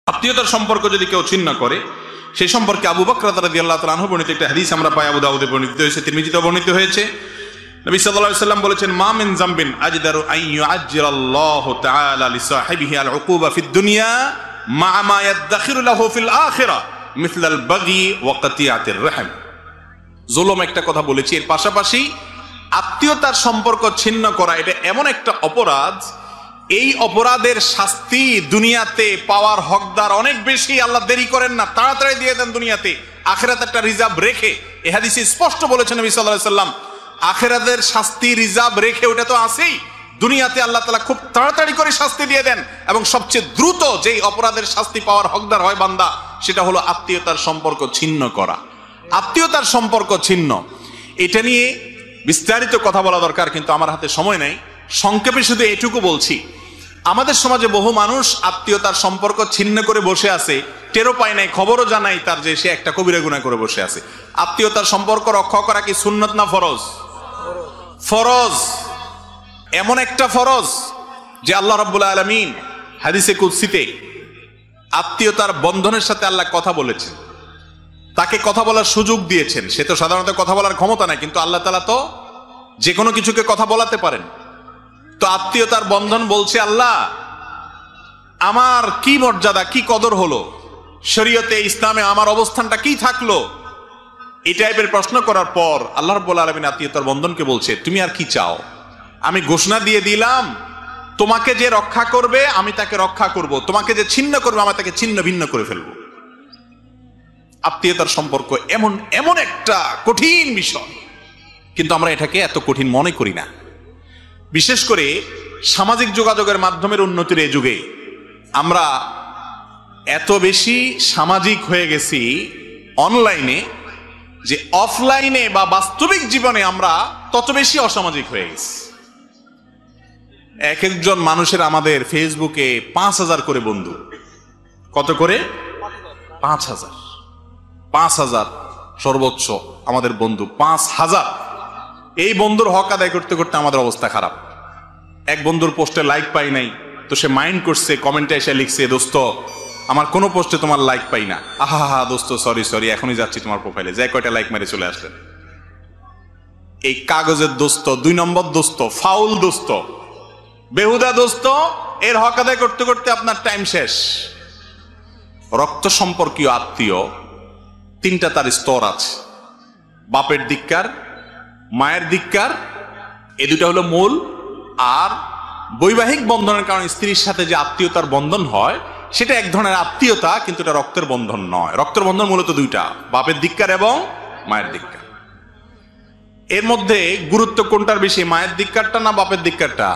আত্মীয়তার সম্পর্ক যদি কেউ ছিন্ন করে, সেই সম্পর্কে আবু বকর রাদিয়াল্লাহু তাআলা আনহু বর্ণিত একটা হাদিস আমরা পাই, আবু দাউদে বর্ণিত হয়েছে, তিরমিজিতে বর্ণিত হয়েছে। নবী সাল্লাল্লাহু আলাইহি ওয়াসাল্লাম বলেছেন, মা মিন যামবিন আজদারু আন ইউআজ্জিরাল্লাহু তাআলা লিসাহিবিহি আল উকুবা ফিদ দুনিয়া মা মা ইয়াদখিরু লাহু ফিল আখিরাহ মিসলাল বাগি ওয়া কাতিয়াতির রাহম। জুলুম একটা কথা বলেছি, এর পাশাপাশি আত্মীয়তার সম্পর্ক ছিন্ন করা এটা এমন একটা অপরাধ, এই অপরাধের শাস্তি দুনিয়াতে পাওয়ার হকদার অনেক বেশি। আল্লাহ দেরি করেন না, তাড়াতাড়ি দিয়ে দেন দুনিয়াতে, আখিরাতে একটা রিজার্ভ রেখে। এই হাদিসে স্পষ্ট বলেছেন নবী সাল্লাল্লাহু আলাইহি ওয়াসাল্লাম, আখিরাতের শাস্তি রিজার্ভ রেখে, ওটা তো আছেই, দুনিয়াতে আল্লাহ তাআলা খুব তাড়াতাড়ি করে শাস্তি দিয়ে দেন। এবং সবচেয়ে দ্রুত যেই অপরাধের শাস্তি পাওয়ার হকদার হয় বান্দা, সেটা হলো আত্মীয়তার সম্পর্ক ছিন্ন করা। আত্মীয়তার সম্পর্ক ছিন্ন, এটা নিয়ে বিস্তারিত কথা বলা দরকার, কিন্তু আমার হাতে সময় নাই। সংক্ষেপে শুধু এটুকু বলছি, আমাদের সমাজে বহু মানুষ আত্মীয়তার সম্পর্ক ছিন্ন করে বসে আছে, টেরও পায় নাই, খবরও জানাই তার যে সে একটা কবিরা গুনাহ করে বসে আছে। আত্মীয়তার সম্পর্ক রক্ষা করা কি সুন্নত না ফরজ? ফরজ, এমন একটা ফরজ যে আল্লাহ রাব্বুল আলামিন হাদিসে কুদসিতে আত্মীয়তার বন্ধনের সাথে আল্লাহ কথা বলেছেন, তাকে কথা বলার সুযোগ দিয়েছেন। সে তো সাধারণত কথা বলার ক্ষমতা নাই, কিন্তু আল্লাহ তাআলা তো যে কোনো কিছুকে কথা বলাতে পারেন। তো আত্মীয়তার বন্ধন বলছে, আল্লাহ আমার কি মর্যাদা, কি কদর হলো, শরীয়তে ইসলামে আমার অবস্থানটা কি থাকলো, এই টাইপের প্রশ্ন করার পর আল্লাহ রাব্বুল আলামিন আত্মীয়তার বন্ধনকে বলছে, তুমি আর কি চাও? আমি ঘোষণা দিয়ে দিলাম, তোমাকে যে রক্ষা করবে আমি তাকে রক্ষা করব, তোমাকে যে ছিন্ন করবে আমি তাকে ছিন্ন ভিন্ন করে ফেলবো। আত্মীয়তার সম্পর্ক এমন এমন একটা কঠিন বিষয়, কিন্তু আমরা এটাকে এত কঠিন মনে করি না। বিশেষ করে সামাজিক যোগাযোগের মাধ্যমের উন্নতির এই যুগে আমরা এত বেশি সামাজিক হয়ে গেছি অনলাইনে, যে অফলাইনে বা বাস্তবিক জীবনে আমরা তত বেশি অসামাজিক হয়ে গেছি। এক একজন মানুষের আমাদের ফেসবুকে 5,000 করে বন্ধু। কত করে? 5,000। 5,000 সর্বোচ্চ আমাদের বন্ধু, 5,000। এই বন্ধুর হক আদায় করতে করতে আমাদের অবস্থা খারাপ। এক বন্ধুর পোস্টে লাইক পাই নাই, তো সে মাইন্ড করছে, কমেন্টে এসে লিখছে, দোস্ত আমার কোনো পোস্টে তোমার লাইক পাই না, আহা হা দোস্ত সরি এখনই যাচ্ছি তোমার প্রোফাইলে, যাই কয়টা লাইক মেরে চলে আসলেন। এই কাগজের দোস্ত, 2 নম্বর দোস্ত, ফাউল দোস্ত, বেহুদা দোস্ত, এর হক আদায় করতে করতে আপনার টাইম শেষ। রক্ত সম্পর্কীয় আত্মীয় 3টা তার স্তর আছে, বাপের দিককার, মায়ের দিককার, এই 2টা হলো মূল। আর বৈবাহিক বন্ধনের কারণে স্ত্রীর সাথে যে আত্মীয়তার বন্ধন হয়, সেটা এক ধরনের আত্মীয়তা, কিন্তু এটা রক্তের বন্ধন নয়। রক্তের বন্ধন মূলত 2টা, বাপের দিককার এবং মায়ের দিককার। এর মধ্যে গুরুত্ব কোনটার বেশি, মায়ের দিককারটা না বাপের দিককারটা?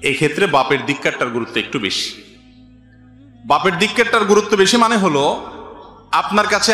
এই ক্ষেত্রে বাপের দিককারটার গুরুত্ব একটু বেশি। বাপের দিককারটার গুরুত্ব বেশি মানে হলো, আপনার কাছে